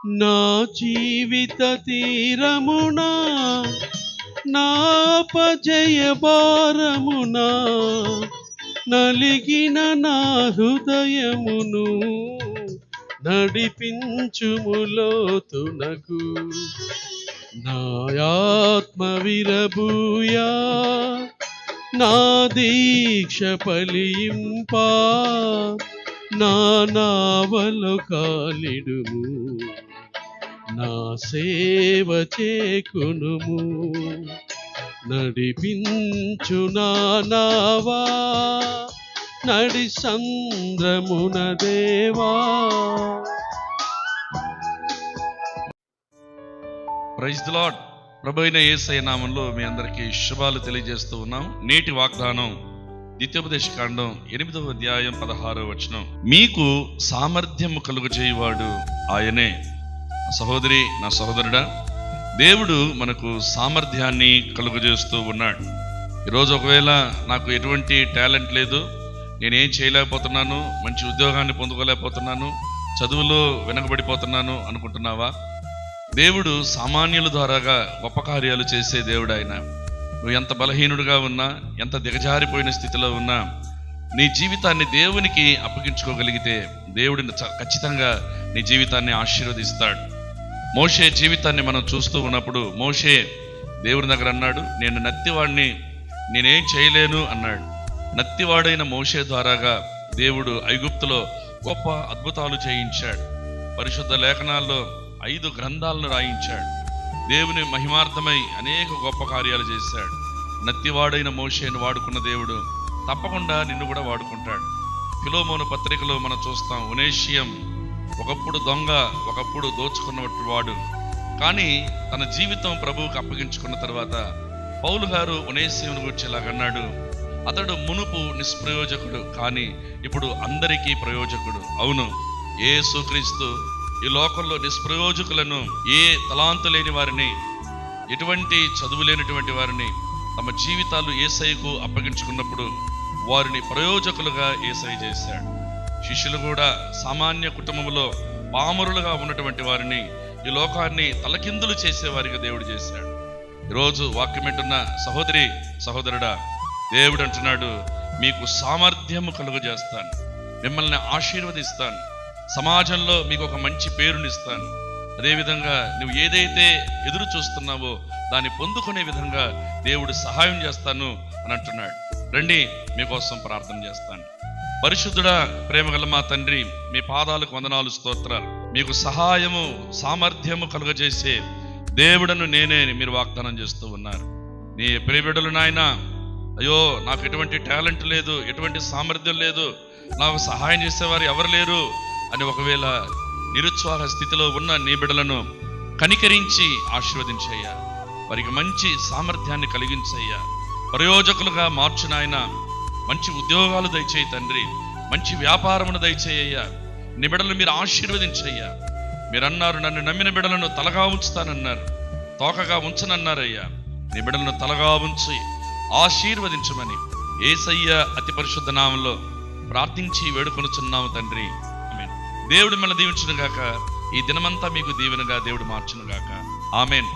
నా జీవిత తీరమునా నాపజయ భారమునా నలిగిన నా హృదయమును నడిపించుములోతునకు. నా ఆత్మ విరబూయా నా దీక్ష ఫలింపా నా నావలో కాలిడుము నా సేవ చేకునుము. నడిపించు నా నావా నడి సంద్రమున దేవా. Praise the lord. ప్రభు అయిన యేసయ్య నామంలో మీ అందరికీ శుభాలు తెలియజేస్తూ ఉన్నాం. నేటి వాగ్దానం ద్వితీయోపదేశ కాండం 8వ అధ్యాయం 16వ వచనం. మీకు సామర్థ్యము కలుగు చేయువాడు ఆయనే. సహోదరి, నా సహోదరుడా, దేవుడు మనకు సామర్థ్యాన్ని కలుగజేస్తూ ఉన్నాడు. ఈరోజు ఒకవేళ నాకు ఎటువంటి టాలెంట్ లేదు, నేనేం చేయలేకపోతున్నాను, మంచి ఉద్యోగాన్ని పొందుకోలేకపోతున్నాను, చదువులో వెనకబడిపోతున్నాను అనుకుంటున్నావా? దేవుడు సామాన్యుల ద్వారాగా గొప్ప కార్యాలు చేసే దేవుడు ఆయన. నువ్వు ఎంత బలహీనుడిగా ఉన్నా, ఎంత దిగజారిపోయిన స్థితిలో ఉన్నా, నీ జీవితాన్ని దేవునికి అప్పగించుకోగలిగితే దేవుడిని ఖచ్చితంగా నీ జీవితాన్ని ఆశీర్వదిస్తాడు. మోషే జీవితాన్ని మనం చూస్తూ ఉన్నప్పుడు మోషే దేవుని దగ్గర అన్నాడు, నేను నత్తివాడిని, నేనేం చేయలేను అన్నాడు. నత్తివాడైన మోషే ద్వారాగా దేవుడు ఐగుప్తులో గొప్ప అద్భుతాలు చేయించాడు. పరిశుద్ధ లేఖనాల్లో 5 గ్రంథాలను రాయించాడు. దేవుని మహిమార్థమై అనేక గొప్ప కార్యాలు చేశాడు. నత్తివాడైన మోషేను వాడుకున్న దేవుడు తప్పకుండా నిన్ను కూడా వాడుకుంటాడు. ఫిలోమోను పత్రికలో మనం చూస్తాం, ఒనేషియం ఒకప్పుడు దొంగ, ఒకప్పుడు దోచుకున్నట్టు వాడు, కానీ తన జీవితం ప్రభువుకు అప్పగించుకున్న తర్వాత పౌలు గారు ఒనేషియంను గురించి ఇలాగన్నాడు, అతడు మునుపు నిష్ప్రయోజకుడు, కానీ ఇప్పుడు అందరికీ ప్రయోజకుడు. అవును, యేసుక్రీస్తు ఈ లోకంలో నిష్ప్రయోజకులను, ఏ తలాంతు లేని వారిని, ఎటువంటి చదువు లేనటువంటి వారిని తమ జీవితాలు యేసయ్యకు అప్పగించుకున్నప్పుడు వారిని ప్రయోజకులుగా యేసయ్య చేశాడు. శిష్యులు కూడా సామాన్య కుటుంబంలో పామరులుగా ఉన్నటువంటి వారిని ఈ లోకాన్ని తలకిందులు చేసేవారిగా దేవుడు చేశాడు. ఈరోజు వాక్యం వింటున్న సహోదరి, సహోదరుడా, దేవుడు అంటున్నాడు, మీకు సామర్థ్యము కలుగజేస్తాను, మిమ్మల్ని ఆశీర్వదిస్తాను, సమాజంలో మీకు ఒక మంచి పేరునిస్తాను. అదేవిధంగా నువ్వు ఏదైతే ఎదురు చూస్తున్నావో దాన్ని పొందుకునే విధంగా దేవుడు సహాయం చేస్తాను అని అంటున్నాడు. రండి, మీకోసం ప్రార్థన చేస్తాను. పరిశుద్ధుడా, ప్రేమగల మా తండ్రి, మీ పాదాలకు వందనాలు, స్తోత్రాలు. మీకు సహాయము, సామర్థ్యము కలుగజేసే దేవుడను నేనే మీరు వాగ్దానం చేస్తూ ఉన్నారు. నీ ప్రియబిడ్డలు నాయన, అయ్యో నాకు ఎటువంటి టాలెంట్ లేదు, ఎటువంటి సామర్థ్యం లేదు, నాకు సహాయం చేసేవారు ఎవరు లేరు అని ఒకవేళ నిరుత్సాహ స్థితిలో ఉన్న నీ బిడ్డలను కనికరించి ఆశీర్వదించయ్యా. వారికి మంచి సామర్థ్యాన్ని కలిగించయ్యా. ప్రయోజకులుగా మార్చు నాయన. మంచి ఉద్యోగాలు దయచేయి తండ్రి, మంచి వ్యాపారమును దయచేయ్యా. నీ బిడ్డలను మీరు ఆశీర్వదించయ్యా. మీరన్నారు, నన్ను నమ్మిన బిడ్డలను తలగా ఉంచుతానన్నారు, తోకగా ఉంచనన్నారయ్యా. నీ బిడ్డలను తలగా ఉంచి ఆశీర్వదించమని యేసయ్య అతి పరిశుద్ధ నామంలో ప్రార్థించి వేడుకొనుచున్నాము తండ్రి. ఆమేన్. దేవుడు మిమ్మల్ని దీవించును గాక. ఈ దినమంతా మీకు దీవెనగా దేవుడు మార్చును గాక. ఆమేన్.